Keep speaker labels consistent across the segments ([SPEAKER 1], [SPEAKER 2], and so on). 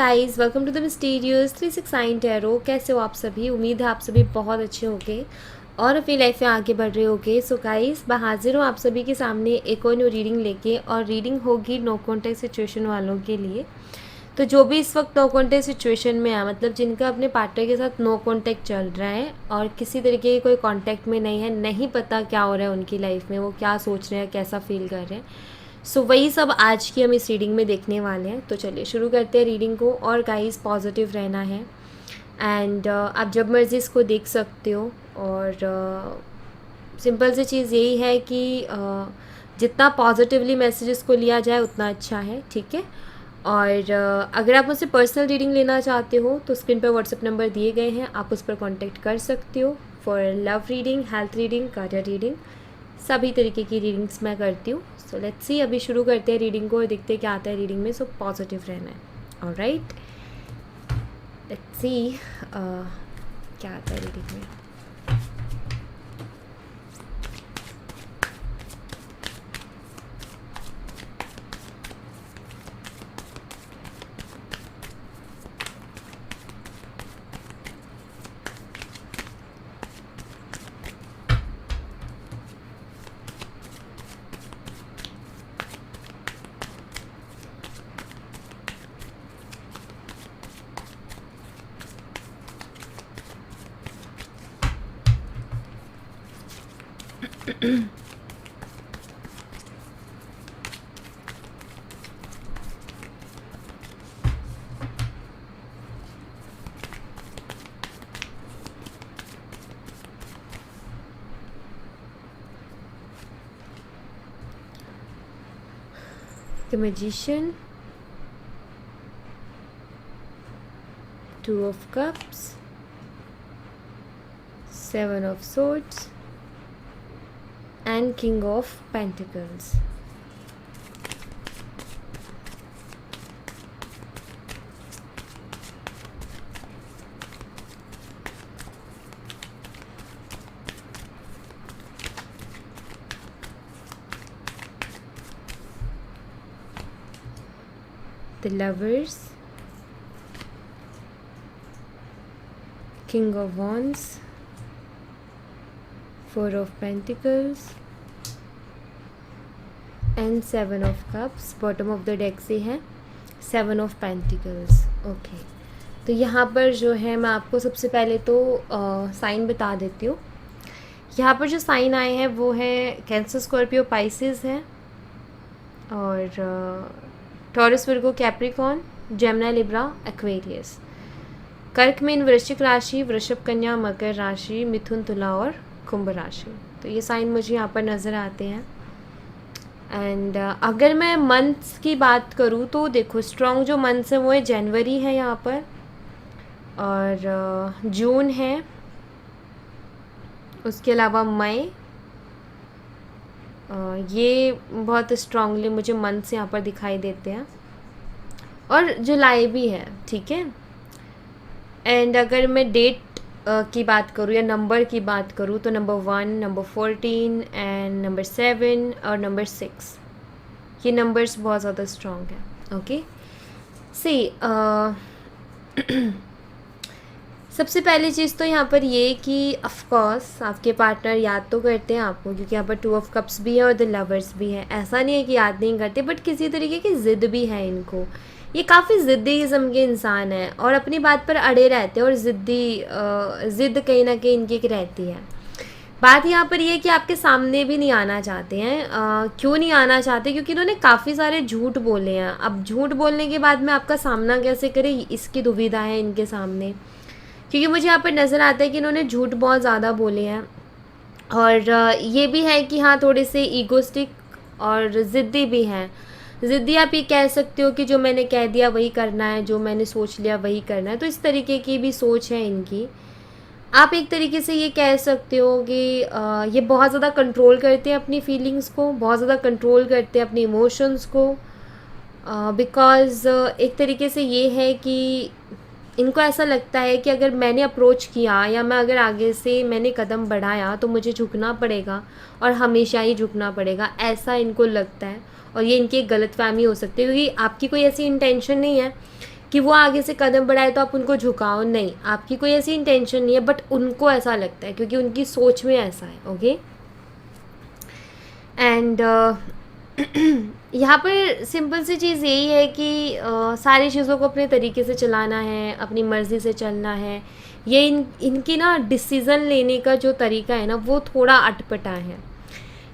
[SPEAKER 1] Guys, welcome to the mysterious 369 tarot. कैसे हो आप सभी? उम्मीद है आप सभी बहुत अच्छे होंगे और अपनी लाइफ में आगे बढ़ रहे होंगे। सो गाइस, मैं हाजिर हूँ आप सभी के सामने एक और न्यू रीडिंग लेके, और रीडिंग होगी नो कॉन्टैक्ट सिचुएशन वालों के लिए। तो जो भी इस वक्त नो कॉन्टैक्ट सिचुएशन में है, मतलब जिनका अपने पार्टनर के साथ नो कॉन्टैक्ट चल रहा है और किसी तरीके के कोई कॉन्टैक्ट में नहीं है, नहीं पता क्या हो रहा है उनकी लाइफ में, वो क्या सोच रहे हैं, कैसा फील कर रहे हैं, सो वही सब आज की हम इस रीडिंग में देखने वाले हैं। तो चलिए शुरू करते हैं रीडिंग को। और गाइस, पॉजिटिव रहना है एंड आप जब मर्ज़ी इसको देख सकते हो। और सिंपल सी चीज़ यही है कि जितना पॉजिटिवली मैसेजेस को लिया जाए उतना अच्छा है, ठीक है। और अगर आप मुझसे पर्सनल रीडिंग लेना चाहते हो तो स्क्रीन पर व्हाट्सएप नंबर दिए गए हैं, आप उस पर कॉन्टेक्ट कर सकते हो for love reading, health reading, career reading, सभी तरीके की रीडिंग्स मैं करती हूँ। सो लेट्स सी, अभी शुरू करते हैं रीडिंग को और देखते हैं क्या आता है रीडिंग में। सो पॉजिटिव रहना है। ऑलराइट, लेट्स सी क्या आता है रीडिंग में। The Magician, Two of Cups, Seven of Swords and King of Pentacles. The Lovers, King of Wands, Four of Pentacles and seven of cups. Bottom of the deck से है seven of pentacles. Okay, तो यहाँ पर जो है मैं आपको सबसे पहले तो साइन बता देती हूँ। यहाँ पर जो साइन आए हैं वो है कैंसर, स्कॉर्पियो, पाइसेस है, और taurus, Virgo, Capricorn, Gemini, Libra, Aquarius. कर्क में वृश्चिक राशि, वृषभ, कन्या, मकर राशि, मिथुन, तुला और कुंभ राशि। तो ये साइन मुझे यहाँ पर नज़र आते हैं। एंड अगर मैं मंथ्स की बात करूँ तो देखो, स्ट्रॉन्ग जो मंथ्स हैं वो है जनवरी है यहाँ पर, और जून है, उसके अलावा मई, ये बहुत स्ट्रांगली मुझे मंथ्स यहाँ पर दिखाई देते हैं, और जुलाई भी है, ठीक है। एंड अगर मैं डेट की बात करूँ या नंबर की बात करूँ तो नंबर 1, नंबर 14 एंड नंबर 7 और नंबर 6, ये नंबर्स बहुत ज़्यादा स्ट्रॉन्ग है। ओके, सी सबसे पहली चीज़ तो यहाँ पर ये कि ऑफकोर्स आपके पार्टनर याद तो करते हैं आपको, क्योंकि यहाँ पर टू ऑफ कप्स भी है और द लवर्स भी है। ऐसा नहीं है कि याद नहीं करते, बट किसी तरीके की ज़िद भी है इनको। ये काफ़ी ज़िद्दी किस्म के इंसान हैं और अपनी बात पर अड़े रहते हैं, और ज़िद कहीं ना कहीं इनकी रहती है। बात यहाँ पर ये कि आपके सामने भी नहीं आना चाहते हैं। क्यों नहीं आना चाहते? क्योंकि इन्होंने काफ़ी सारे झूठ बोले हैं। अब झूठ बोलने के बाद में आपका सामना कैसे करें, इसकी दुविधा है इनके सामने, क्योंकि मुझे यहाँ पर नज़र आता है कि इन्होंने झूठ बहुत ज़्यादा बोले हैं। और ये भी है कि हाँ, थोड़े से ईगोस्टिक और ज़िद्दी भी हैं। ज़िद्दी आप ये कह सकते हो कि जो मैंने कह दिया वही करना है, जो मैंने सोच लिया वही करना है, तो इस तरीके की भी सोच है इनकी। आप एक तरीके से ये कह सकते हो कि ये बहुत ज़्यादा कंट्रोल करते हैं अपनी फीलिंग्स को, बहुत ज़्यादा कंट्रोल करते हैं अपने इमोशंस को, बिकॉज़ एक तरीके से ये है कि इनको ऐसा लगता है कि अगर मैंने अप्रोच किया या मैं अगर आगे से मैंने कदम बढ़ाया तो मुझे झुकना पड़ेगा और हमेशा ही झुकना पड़ेगा, ऐसा इनको लगता है। और ये इनकी एक गलतफहमी हो सकती है, क्योंकि आपकी कोई ऐसी इंटेंशन नहीं है कि वो आगे से कदम बढ़ाए तो आप उनको झुकाओ, नहीं, आपकी कोई ऐसी इंटेंशन नहीं है, बट उनको ऐसा लगता है क्योंकि उनकी सोच में ऐसा है। ओके, एंड यहाँ पर सिंपल सी चीज़ यही है कि सारी चीज़ों को अपने तरीके से चलाना है, अपनी मर्ज़ी से चलना है। ये इनकी ना डिसीज़न लेने का जो तरीका है ना वो थोड़ा अटपटा है।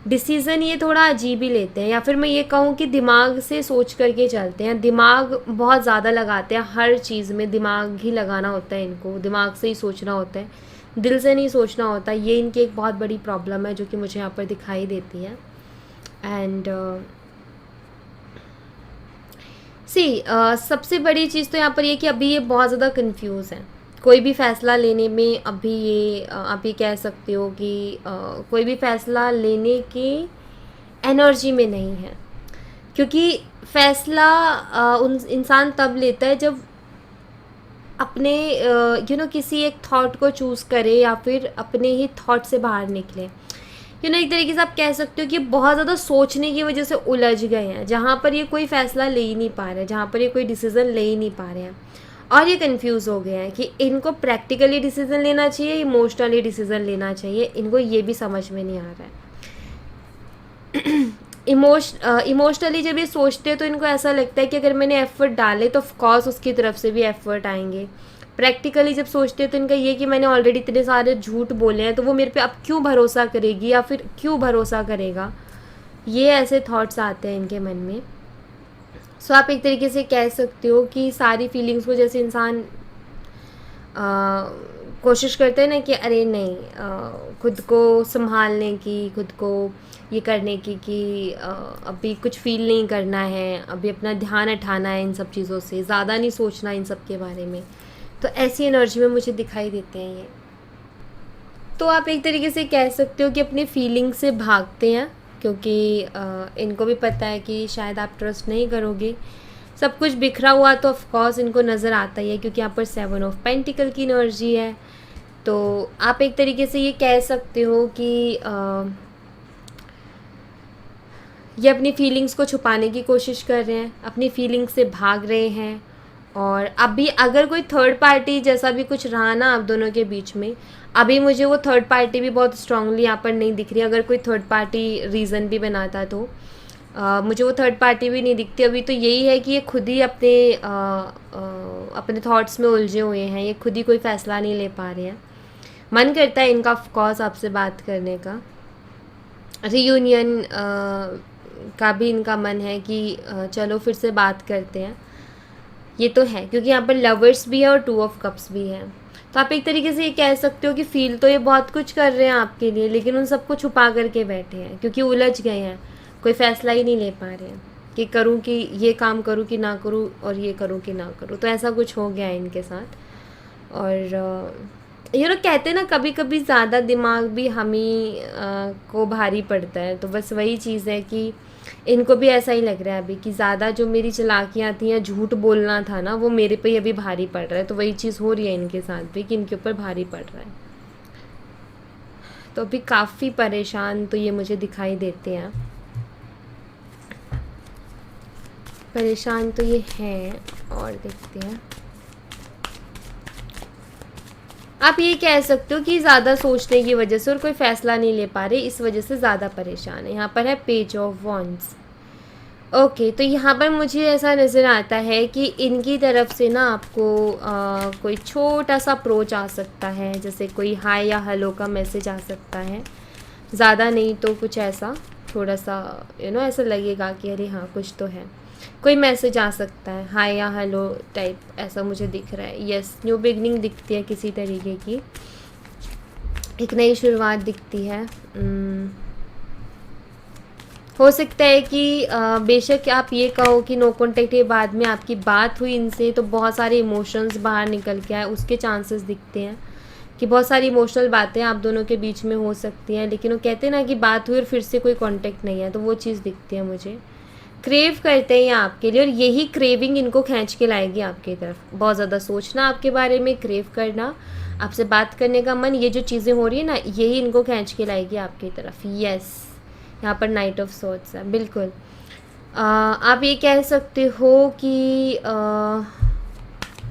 [SPEAKER 1] डिसीज़न ये थोड़ा अजीब ही लेते हैं, या फिर मैं ये कहूँ कि दिमाग से सोच करके चलते हैं। दिमाग बहुत ज़्यादा लगाते हैं, हर चीज़ में दिमाग ही लगाना होता है इनको, दिमाग से ही सोचना होता है, दिल से नहीं सोचना होता। ये इनकी एक बहुत बड़ी प्रॉब्लम है जो कि मुझे यहाँ पर दिखाई देती है। एंड सबसे बड़ी चीज़ तो यहाँ पर ये कि अभी ये बहुत ज़्यादा कंफ्यूज है कोई भी फ़ैसला लेने में। अभी ये आप ये कह सकते हो कि कोई भी फ़ैसला लेने की एनर्जी में नहीं है, क्योंकि फ़ैसला उन इंसान तब लेता है जब अपने किसी एक थॉट को चूज़ करे या फिर अपने ही थॉट से बाहर निकले। एक तरीके से आप कह सकते हो कि बहुत ज़्यादा सोचने की वजह से उलझ गए हैं, जहाँ पर ये कोई फ़ैसला ले ही नहीं पा रहे, जहाँ पर ये कोई डिसीज़न ले ही नहीं पा रहे हैं, और ये कंफ्यूज हो गए हैं कि इनको प्रैक्टिकली डिसीज़न लेना चाहिए, इमोशनली डिसीज़न लेना चाहिए। इनको ये भी समझ में नहीं आ रहा है। इमोशनली जब ये सोचते हैं तो इनको ऐसा लगता है कि अगर मैंने एफ़र्ट डाले तो ऑफकोर्स उसकी तरफ से भी एफ़र्ट आएंगे। प्रैक्टिकली जब सोचते हैं तो इनका ये कि मैंने ऑलरेडी इतने सारे झूठ बोले हैं तो वो मेरे पे अब क्यों भरोसा करेगी या फिर क्यों भरोसा करेगा, ये ऐसे थॉट्स आते हैं इनके मन में। सो आप एक तरीके से कह सकते हो कि सारी फीलिंग्स को जैसे इंसान कोशिश करते हैं ना कि अरे नहीं, खुद को संभालने की, खुद को ये करने की कि अभी कुछ फील नहीं करना है, अभी अपना ध्यान हटाना है इन सब चीज़ों से, ज़्यादा नहीं सोचना इन सब के बारे में। तो ऐसी एनर्जी में मुझे दिखाई देते हैं ये। तो आप एक तरीके से कह सकते हो कि अपनी फीलिंग से भागते हैं, क्योंकि इनको भी पता है कि शायद आप ट्रस्ट नहीं करोगे। सब कुछ बिखरा हुआ तो ऑफकोर्स इनको नज़र आता ही है, क्योंकि यहाँ पर 7 ऑफ पेंटिकल की एनर्जी है। तो आप एक तरीके से ये कह सकते हो कि ये अपनी फीलिंग्स को छुपाने की कोशिश कर रहे हैं, अपनी फीलिंग्स से भाग रहे हैं। और अभी अगर कोई थर्ड पार्टी जैसा भी कुछ रहा ना आप दोनों के बीच में, अभी मुझे वो थर्ड पार्टी भी बहुत स्ट्रांगली यहाँ पर नहीं दिख रही। अगर कोई थर्ड पार्टी रीज़न भी बनाता तो मुझे वो थर्ड पार्टी भी नहीं दिखती। अभी तो यही है कि ये खुद ही अपने थॉट्स में उलझे हुए हैं, ये खुद ही कोई फ़ैसला नहीं ले पा रहे हैं। मन करता है इनका ऑफकोर्स आपसे बात करने का, रीयूनियन का भी इनका मन है कि चलो फिर से बात करते हैं, ये तो है, क्योंकि यहाँ पर लवर्स भी है और 2 ऑफ कप्स भी है। तो आप एक तरीके से ये कह सकते हो कि फ़ील तो ये बहुत कुछ कर रहे हैं आपके लिए, लेकिन उन सबको छुपा करके बैठे हैं क्योंकि उलझ गए हैं, कोई फ़ैसला ही नहीं ले पा रहे हैं कि करूँ कि ये काम करूँ कि ना करूँ, और ये करूँ कि ना करूँ। तो ऐसा कुछ हो गया है इनके साथ। और कहते हैं ना कभी कभी ज़्यादा दिमाग भी हम ही को भारी पड़ता है। तो बस वही चीज़ है कि इनको भी ऐसा ही लग रहा है अभी कि ज़्यादा जो मेरी चालाकियाँ थी या झूठ बोलना था ना वो मेरे पे अभी भारी पड़ रहा है। तो वही चीज़ हो रही है इनके साथ भी कि इनके ऊपर भारी पड़ रहा है। तो अभी काफ़ी परेशान तो ये मुझे दिखाई देते हैं, परेशान तो ये हैं। और देखते हैं, आप ये कह सकते हो कि ज़्यादा सोचने की वजह से और कोई फ़ैसला नहीं ले पा रहे, इस वजह से ज़्यादा परेशान है। यहाँ पर है पेज ऑफ वॉन्ड्स। ओके, तो यहाँ पर मुझे ऐसा नज़र आता है कि इनकी तरफ से ना आपको कोई छोटा सा अप्रोच आ सकता है, जैसे कोई हाय या हेलो का मैसेज आ सकता है। ज़्यादा नहीं तो कुछ ऐसा थोड़ा सा ऐसा लगेगा कि अरे हाँ कुछ तो है, कोई मैसेज आ सकता है, हाय या हेलो टाइप, ऐसा मुझे दिख रहा है। यस, न्यू बिगनिंग दिखती है, किसी तरीके की एक नई शुरुआत दिखती है। हो सकता है कि बेशक आप ये कहो कि नो कॉन्टेक्ट के बाद में आपकी बात हुई इनसे तो बहुत सारे इमोशंस बाहर निकल के आए, उसके चांसेस दिखते हैं कि बहुत सारी इमोशनल बातें आप दोनों के बीच में हो सकती हैं। लेकिन वो कहते हैं ना कि बात हुई और फिर से कोई कांटेक्ट नहीं है, तो वो चीज़ दिखती है मुझे। क्रेव करते हैं आपके लिए, और यही क्रेविंग इनको खींच के लाएगी आपकी तरफ। बहुत ज़्यादा सोचना आपके बारे में, क्रेव करना, आपसे बात करने का मन, ये जो चीज़ें हो रही है ना यही इनको खींच के लाएगी आपकी तरफ। यस, यहाँ पर नाइट ऑफ सोर्ड्स है, बिल्कुल। आप ये कह सकते हो कि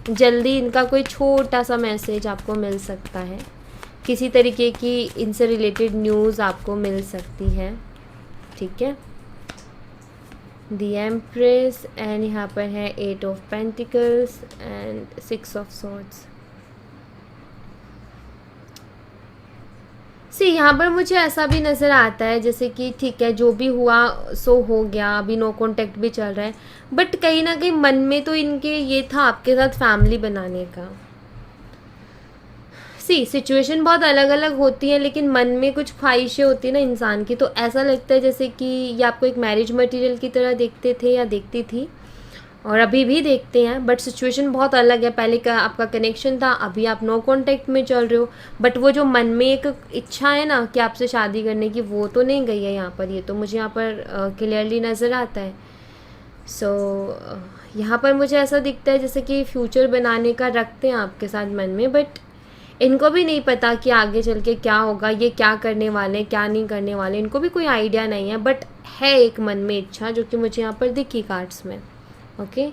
[SPEAKER 1] जल्दी इनका कोई छोटा सा मैसेज आपको मिल सकता है, किसी तरीके की इनसे रिलेटेड न्यूज़ आपको मिल सकती है, ठीक है। द एम्प्रेस एंड यहाँ पर है 8 of pentacles and 6 of swords. यहाँ पर मुझे ऐसा भी नज़र आता है जैसे कि ठीक है, जो भी हुआ सो हो गया, अभी नो कांटेक्ट भी चल रहा है, बट कहीं ना कहीं मन में तो इनके ये था आपके साथ फैमिली बनाने का। सिचुएशन बहुत अलग अलग होती है, लेकिन मन में कुछ ख्वाहिशें होती है ना इंसान की, तो ऐसा लगता है जैसे कि ये आपको एक मैरिज मटेरियल की तरह देखते थे या देखती थी, और अभी भी देखते हैं, बट सिचुएशन बहुत अलग है। पहले का आपका कनेक्शन था, अभी आप नो कांटेक्ट में चल रहे हो, बट वो जो मन में एक इच्छा है ना कि आपसे शादी करने की, वो तो नहीं गई है यहाँ पर। ये तो मुझे यहाँ पर क्लियरली नज़र आता है। यहाँ पर मुझे ऐसा दिखता है जैसे कि फ्यूचर बनाने का रखते हैं आपके साथ मन में, बट इनको भी नहीं पता कि आगे चल के क्या होगा, ये क्या करने वाले क्या नहीं करने वाले, इनको भी कोई आइडिया नहीं है, बट है एक मन में इच्छा जो कि मुझे यहाँ पर दिखी कार्ड्स में। ओके,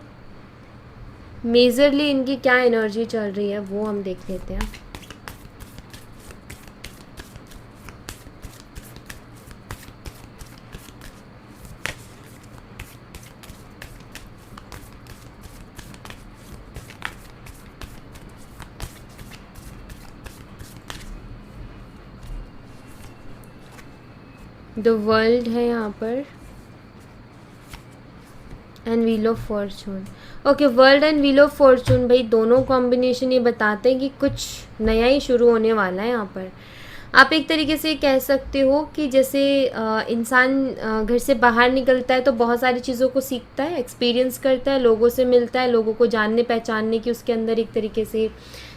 [SPEAKER 1] मेजरली इनकी क्या एनर्जी चल रही है वो हम देख लेते हैं। द वर्ल्ड है यहाँ पर and wheel of Fortune. Okay, world and wheel of Fortune, भाई दोनों कॉम्बिनेशन ये बताते हैं कि कुछ नया ही शुरू होने वाला है यहाँ पर। आप एक तरीके से कह सकते हो कि जैसे इंसान घर से बाहर निकलता है तो बहुत सारी चीज़ों को सीखता है, एक्सपीरियंस करता है, लोगों से मिलता है, लोगों को जानने पहचानने की उसके अंदर एक तरीके से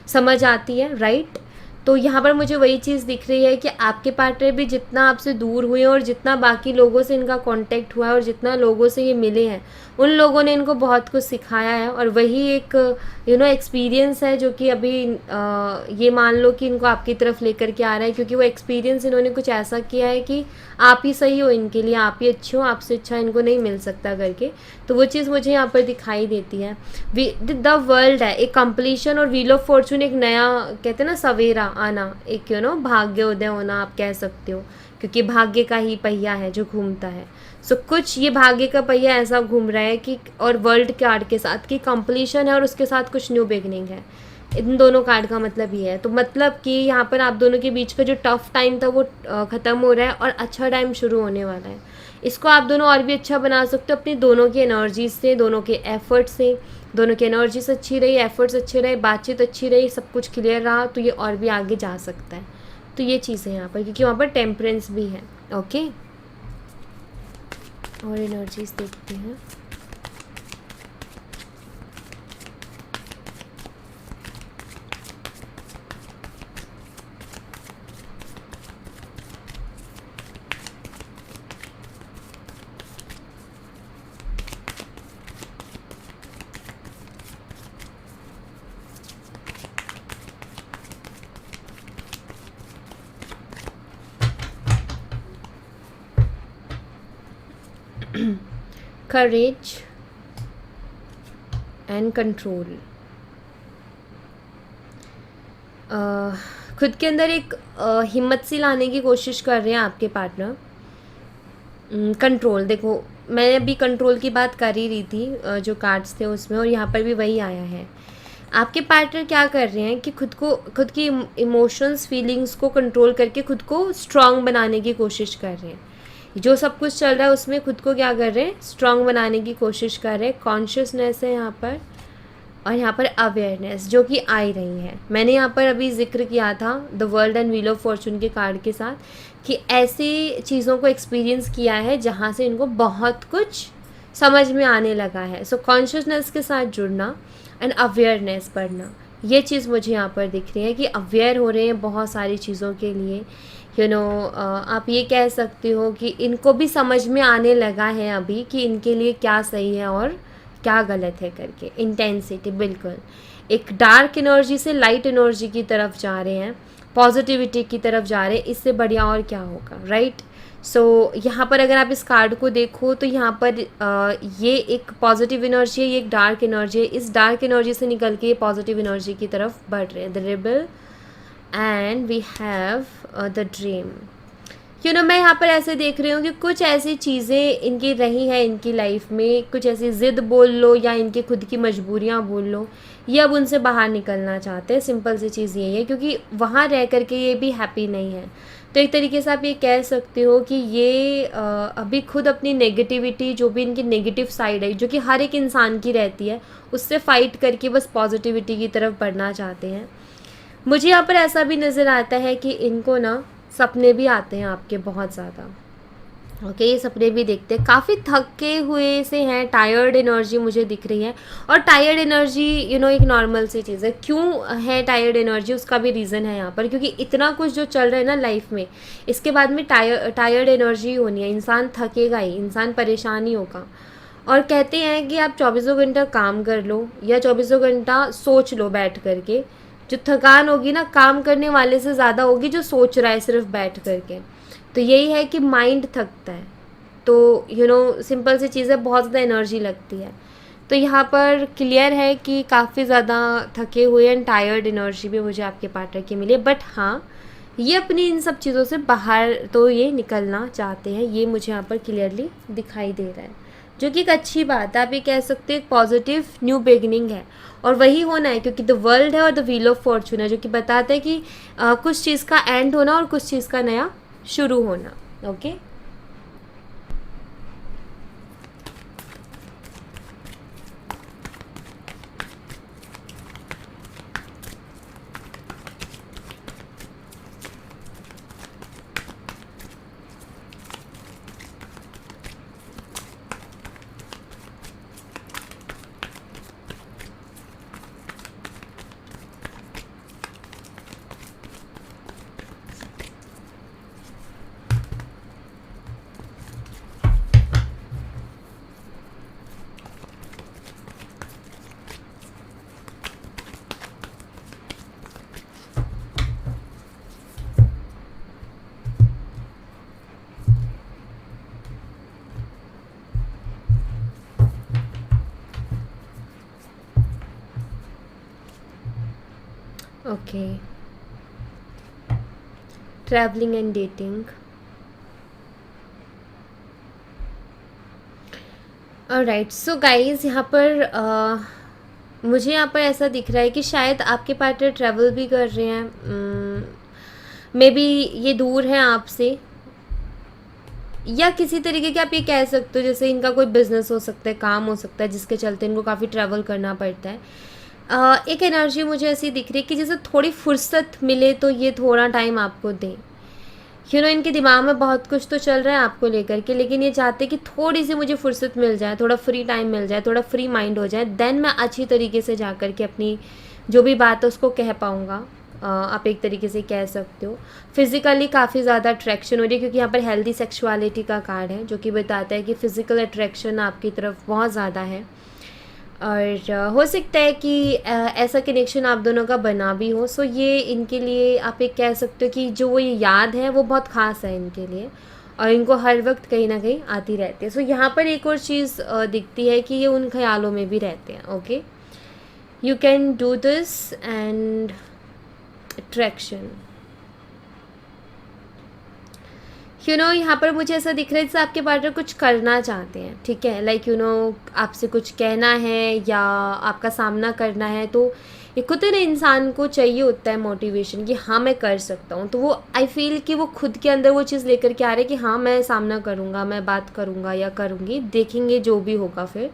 [SPEAKER 1] समझ आती है, राइट। तो यहाँ पर मुझे वही चीज़ दिख रही है कि आपके पार्टनर भी जितना आपसे दूर हुए और जितना बाकी लोगों से इनका कांटेक्ट हुआ है और जितना लोगों से ये मिले हैं, उन लोगों ने इनको बहुत कुछ सिखाया है, और वही एक एक्सपीरियंस है जो कि अभी ये मान लो कि इनको आपकी तरफ लेकर के आ रहा है, क्योंकि वो एक्सपीरियंस इन्होंने कुछ ऐसा किया है कि आप ही सही हो इनके लिए, आप ही अच्छे हो, आपसे अच्छा इनको नहीं मिल सकता करके। तो वो चीज़ मुझे यहाँ पर दिखाई देती है। द वर्ल्ड है एक कंप्लीशन, और व्हील ऑफ फॉर्चून एक नया, कहते हैं ना सवेरा आना, एक भाग्य उदय होना आप कह सकते हो, क्योंकि भाग्य का ही पहिया है जो घूमता है। कुछ ये भाग्य का पहिया ऐसा घूम रहा है कि, और वर्ल्ड कार्ड के साथ कि कंप्लीशन है और उसके साथ कुछ न्यू बिगनिंग है। इन दोनों कार्ड का मतलब ये है। तो मतलब कि यहाँ पर आप दोनों के बीच का जो टफ टाइम था वो ख़त्म हो रहा है और अच्छा टाइम शुरू होने वाला है। इसको आप दोनों और भी अच्छा बना सकते हो अपनी दोनों की एनर्जी से, दोनों के एफर्ट से। दोनों की एनर्जीज अच्छी रही, एफर्ट्स अच्छे रहे, बातचीत अच्छी रही, सब कुछ क्लियर रहा, तो ये और भी आगे जा सकता है। तो ये चीज़ है यहाँ पर, क्योंकि वहाँ पर टेम्परेंस भी है। ओके, और एनर्जीज देखते हैं। Courage and control. खुद के अंदर एक हिम्मत सी लाने की कोशिश कर रहे हैं आपके पार्टनर। कंट्रोल, देखो मैं अभी कंट्रोल की बात कर ही रही थी जो कार्ड्स थे उसमें, और यहाँ पर भी वही आया है। आपके पार्टनर क्या कर रहे हैं कि खुद की इमोशंस फीलिंग्स को कंट्रोल करके खुद को स्ट्रांग बनाने की कोशिश कर रहे हैं। जो सब कुछ चल रहा है उसमें खुद को क्या कर रहे हैं, स्ट्रांग बनाने की कोशिश कर रहे हैं। कॉन्शियसनेस है यहाँ पर, और यहाँ पर अवेयरनेस जो कि आ ही रही है। मैंने यहाँ पर अभी जिक्र किया था the world and wheel of Fortune के कार्ड के साथ कि ऐसी चीज़ों को एक्सपीरियंस किया है जहाँ से इनको बहुत कुछ समझ में आने लगा है। कॉन्शियसनेस के साथ जुड़ना एंड अवेयरनेस बढ़ना, ये चीज़ मुझे यहाँ पर दिख रही है कि अवेयर हो रहे हैं बहुत सारी चीज़ों के लिए। आप ये कह सकते हो कि इनको भी समझ में आने लगा है अभी कि इनके लिए क्या सही है और क्या गलत है करके। इंटेंसिटी, बिल्कुल एक डार्क एनर्जी से लाइट एनर्जी की तरफ जा रहे हैं, पॉजिटिविटी की तरफ जा रहे हैं। इससे बढ़िया और क्या होगा, राइट। सो यहाँ पर अगर आप इस कार्ड को देखो तो यहाँ पर ये एक पॉजिटिव एनर्जी है, ये एक डार्क एनर्जी है। इस डार्क एनर्जी से निकल के ये पॉजिटिव एनर्जी की तरफ बढ़ रहे हैं। The rebel and we have the dream. मैं यहाँ पर ऐसे देख रही हूँ कि कुछ ऐसी चीज़ें इनकी रही हैं इनकी लाइफ में, कुछ ऐसी ज़िद बोल लो या इनकी खुद की मजबूरियाँ बोल लो, ये अब उनसे बाहर निकलना चाहते हैं। सिंपल सी चीज़ यही है, क्योंकि वहाँ रह कर के ये भी हैप्पी नहीं है। तो एक तरीके से आप ये कह सकते हो कि ये अभी खुद अपनी नेगेटिविटी, जो भी इनकी नेगेटिव साइड है, जो कि हर एक इंसान की रहती है, उससे फाइट करके बस पॉजिटिविटी की तरफ बढ़ना चाहते हैं। मुझे यहाँ पर ऐसा भी नज़र आता है कि इनको ना सपने भी आते हैं आपके बहुत ज़्यादा। ओके, ये सपने भी देखते हैं, काफ़ी थके हुए से हैं, टायर्ड एनर्जी मुझे दिख रही है। और टायर्ड एनर्जी एक नॉर्मल सी चीज़ है। क्यों है टायर्ड एनर्जी, उसका भी रीज़न है यहाँ पर, क्योंकि इतना कुछ जो चल रहा है ना लाइफ में, इसके बाद में टायर्ड एनर्जी होनी है। इंसान थकेगा ही, इंसान परेशान ही होगा। और कहते हैं कि आप 24 घंटा काम कर लो या 24 घंटा सोच लो बैठ करके, जो थकान होगी ना काम करने वाले से ज़्यादा होगी जो सोच रहा है सिर्फ बैठ करके। तो यही है कि माइंड थकता है। तो सिंपल सी चीज़ है, बहुत ज़्यादा एनर्जी लगती है। तो यहाँ पर क्लियर है कि काफ़ी ज़्यादा थके हुए एंड टायर्ड एनर्जी भी मुझे आपके पार्टनर की मिली है। बट हाँ, ये अपनी इन सब चीज़ों से बाहर तो ये निकलना चाहते हैं, ये मुझे यहाँ पर क्लियरली दिखाई दे रहा है, जो कि एक अच्छी बात है। आप ये कह सकते हैं एक पॉजिटिव न्यू बिगनिंग है, और वही होना है, क्योंकि द वर्ल्ड है और द व्हील ऑफ फॉर्चून है, जो कि बताता है कि कुछ चीज़ का एंड होना और कुछ चीज़ का नया शुरू होना। Okay, okay, travelling and dating. Alright, so guys, यहाँ पर मुझे यहाँ पर ऐसा दिख रहा है कि शायद आपके पार्टनर ट्रैवल भी कर रहे हैं। मे बी ये दूर हैं आपसे, या किसी तरीके के आप ये कह सकते हो जैसे इनका कोई बिजनेस हो सकता है, काम हो सकता है, जिसके चलते इनको काफ़ी ट्रैवल करना पड़ता है। एक एनर्जी मुझे ऐसी दिख रही है कि जैसे थोड़ी फुर्सत मिले तो ये थोड़ा टाइम आपको दें। इनके दिमाग में बहुत कुछ तो चल रहा है आपको लेकर के, लेकिन ये चाहते कि थोड़ी सी मुझे फुर्सत मिल जाए, थोड़ा फ्री टाइम मिल जाए, थोड़ा फ्री माइंड हो जाए, देन मैं अच्छी तरीके से जा कर के अपनी जो भी बात है उसको कह पाऊँगा। आप एक तरीके से कह सकते हो फिज़िकली काफ़ी ज़्यादा अट्रैक्शन हो रही है, क्योंकि यहाँ पर हेल्दी सेक्सुअलिटी का कार्ड है, जो कि बताता है कि फ़िज़िकल अट्रैक्शन आपकी तरफ बहुत ज़्यादा है। और हो सकता है कि ऐसा कनेक्शन आप दोनों का बना भी हो। सो ये इनके लिए आप एक कह सकते हो कि जो वो ये याद है वो बहुत ख़ास है इनके लिए, और इनको हर वक्त कहीं ना कहीं आती रहती है। सो यहाँ पर एक और चीज़ दिखती है कि ये उन ख्यालों में भी रहते हैं। Okay, you can do this and attraction. यहाँ पर मुझे ऐसा दिख रहा है जैसे आपके पार्टनर कुछ करना चाहते हैं, ठीक है, लाइक आपसे कुछ कहना है या आपका सामना करना है, तो एक होता है ना इंसान को चाहिए होता है मोटिवेशन कि हाँ मैं कर सकता हूँ। तो वो आई फील कि वो खुद के अंदर वो चीज़ लेकर के आ रहे हैं कि हाँ मैं सामना करूँगा, मैं बात करूँगा या करूँगी, देखेंगे जो भी होगा फिर।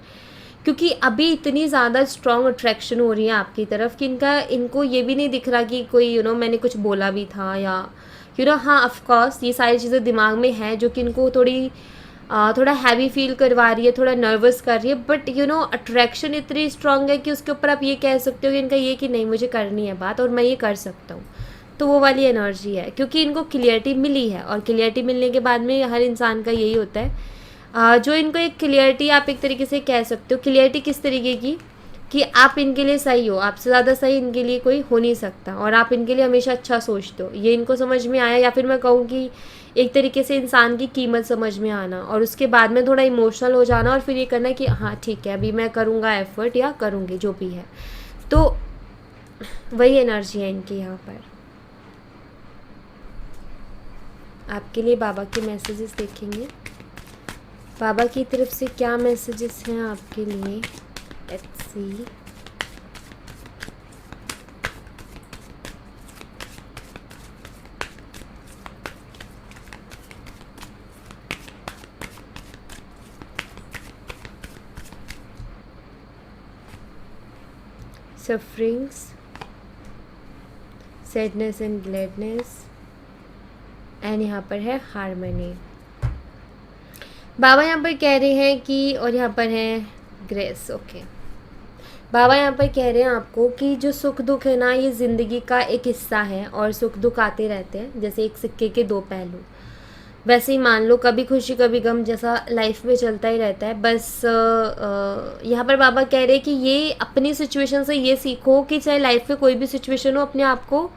[SPEAKER 1] क्योंकि अभी इतनी ज़्यादा स्ट्रॉन्ग अट्रैक्शन हो रही है आपकी तरफ कि इनको ये भी नहीं दिख रहा कि कोई मैंने कुछ बोला भी था, या हाँ ऑफकोर्स ये सारी चीज़ें दिमाग में हैं जो कि इनको थोड़ा हैवी फील करवा रही है, थोड़ा नर्वस कर रही है। बट अट्रैक्शन इतनी स्ट्रॉन्ग है कि उसके ऊपर आप ये कह सकते हो कि इनका ये कि नहीं मुझे करनी है बात और मैं ये कर सकता हूँ। तो वो वाली एनर्जी है, क्योंकि इनको क्लियरिटी मिली है, और क्लियरिटी मिलने के बाद में हर इंसान का यही होता है जो इनको एक क्लियरिटी आप एक तरीके से कह सकते हो। क्लियरिटी किस तरीके की कि आप इनके लिए सही हो, आपसे ज़्यादा सही इनके लिए कोई हो नहीं सकता, और आप इनके लिए हमेशा अच्छा सोचते हो। ये इनको समझ में आया, या फिर मैं कहूँ कि एक तरीके से इंसान की कीमत समझ में आना, और उसके बाद में थोड़ा इमोशनल हो जाना, और फिर ये करना कि हाँ ठीक है, अभी मैं करूँगा एफ़र्ट, या करूँगी जो भी है। तो वही एनर्जी है इनकी यहाँ पर। आपके लिए बाबा के मैसेजेस देखेंगे, बाबा की तरफ से क्या मैसेजेस हैं आपके लिए। Let's see. Sufferings, sadness and gladness, and यहाँ पर है हारमनी। बाबा यहाँ पर कह रहे हैं कि, और यहाँ पर है ग्रेस। ओके, बाबा यहाँ पर कह रहे हैं आपको कि जो सुख दुख है ना, ये ज़िंदगी का एक हिस्सा है, और सुख दुख आते रहते हैं, जैसे एक सिक्के के दो पहलू। वैसे ही मान लो, कभी खुशी कभी गम जैसा लाइफ में चलता ही रहता है। बस यहाँ पर बाबा कह रहे हैं कि ये अपनी सिचुएशन से ये सीखो कि चाहे लाइफ में कोई भी सिचुएशन हो, अपने आप को,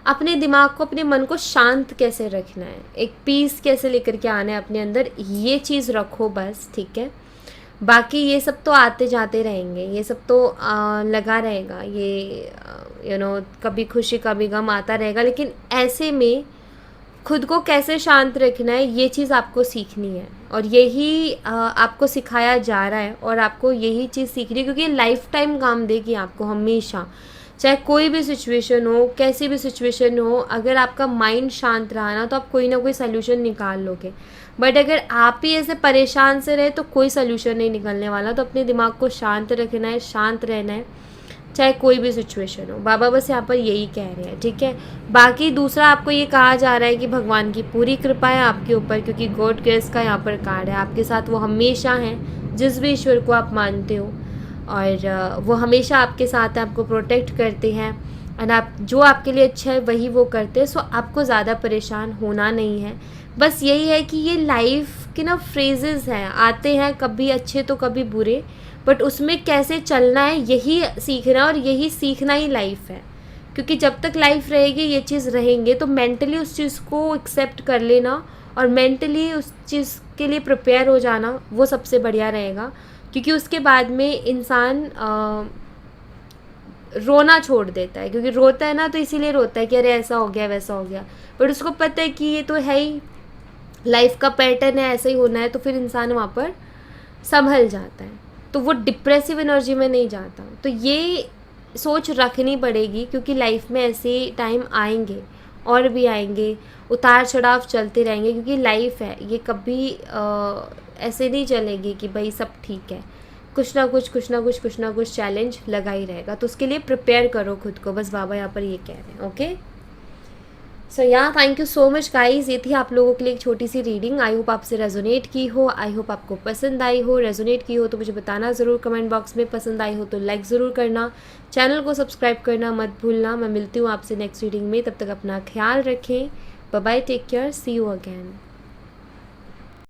[SPEAKER 1] अपने दिमाग को, अपने मन को शांत कैसे रखना है, एक पीस कैसे लेकर के आना है अपने अंदर, ये चीज़ रखो बस, ठीक है। बाकी ये सब तो आते जाते रहेंगे, ये सब तो लगा रहेगा, ये कभी खुशी कभी गम आता रहेगा, लेकिन ऐसे में खुद को कैसे शांत रखना है, ये चीज़ आपको सीखनी है, और यही आपको सिखाया जा रहा है, और आपको यही चीज़ सीखनी है, क्योंकि लाइफ टाइम काम देगी आपको हमेशा। चाहे कोई भी सिचुएशन हो, कैसी भी सिचुएशन हो, अगर आपका माइंड शांत रहा ना, तो आप कोई ना कोई सल्यूशन निकाल लोगे। बट अगर आप ही ऐसे परेशान से रहे तो कोई सल्यूशन नहीं निकलने वाला। तो अपने दिमाग को शांत रखना है, शांत रहना है, चाहे कोई भी सिचुएशन हो। बाबा बस यहाँ पर यही कह रहे हैं, ठीक है। बाकी दूसरा आपको ये कहा जा रहा है कि भगवान की पूरी कृपा है आपके ऊपर, क्योंकि गॉड ग्रेस का यहाँ पर कार्ड है आपके साथ। वो हमेशा हैं, जिस भी ईश्वर को आप मानते हो, और वो हमेशा आपके साथ हैं, आपको प्रोटेक्ट करते हैं, और आप जो आपके लिए अच्छा है वही वो करते हैं। सो आपको ज़्यादा परेशान होना नहीं है। बस यही है कि ये लाइफ के ना फ्रेजेस हैं, आते हैं कभी अच्छे तो कभी बुरे, बट उसमें कैसे चलना है यही सीखना, और यही सीखना ही लाइफ है। क्योंकि जब तक लाइफ रहेगी ये चीज़ रहेंगे, तो मेंटली उस चीज़ को एक्सेप्ट कर लेना, और मेंटली उस चीज़ के लिए प्रिपेयर हो जाना, वो सबसे बढ़िया रहेगा। क्योंकि उसके बाद में इंसान रोना छोड़ देता है, क्योंकि रोता है ना, तो इसीलिए रोता है कि अरे ऐसा हो गया वैसा हो गया, बट उसको पता है कि ये तो है ही, लाइफ का पैटर्न है, ऐसा ही होना है। तो फिर इंसान वहाँ पर संभल जाता है, तो वो डिप्रेसिव एनर्जी में नहीं जाता। तो ये सोच रखनी पड़ेगी, क्योंकि लाइफ में ऐसे टाइम आएंगे, और भी आएंगे, उतार चढ़ाव चलते रहेंगे, क्योंकि लाइफ है ये, कभी ऐसे नहीं चलेगी कि भाई सब ठीक है। कुछ ना कुछ चैलेंज लगा ही रहेगा। तो उसके लिए प्रिपेयर करो खुद को, बस बाबा यहाँ पर ये कह रहे हैं। ओके, सो या thank you so much guys. ये थी आप लोगों के लिए एक छोटी सी रीडिंग। आई होप आपसे रेजोनेट की हो, आई होप आपको पसंद आई हो। रेजोनेट की हो तो मुझे बताना ज़रूर कमेंट बॉक्स में, पसंद आई हो तो लाइक ज़रूर करना, चैनल को सब्सक्राइब करना मत भूलना। मैं मिलती हूँ आपसे नेक्स्ट रीडिंग में, तब तक अपना ख्याल रखें। Bye bye, take care, see you again.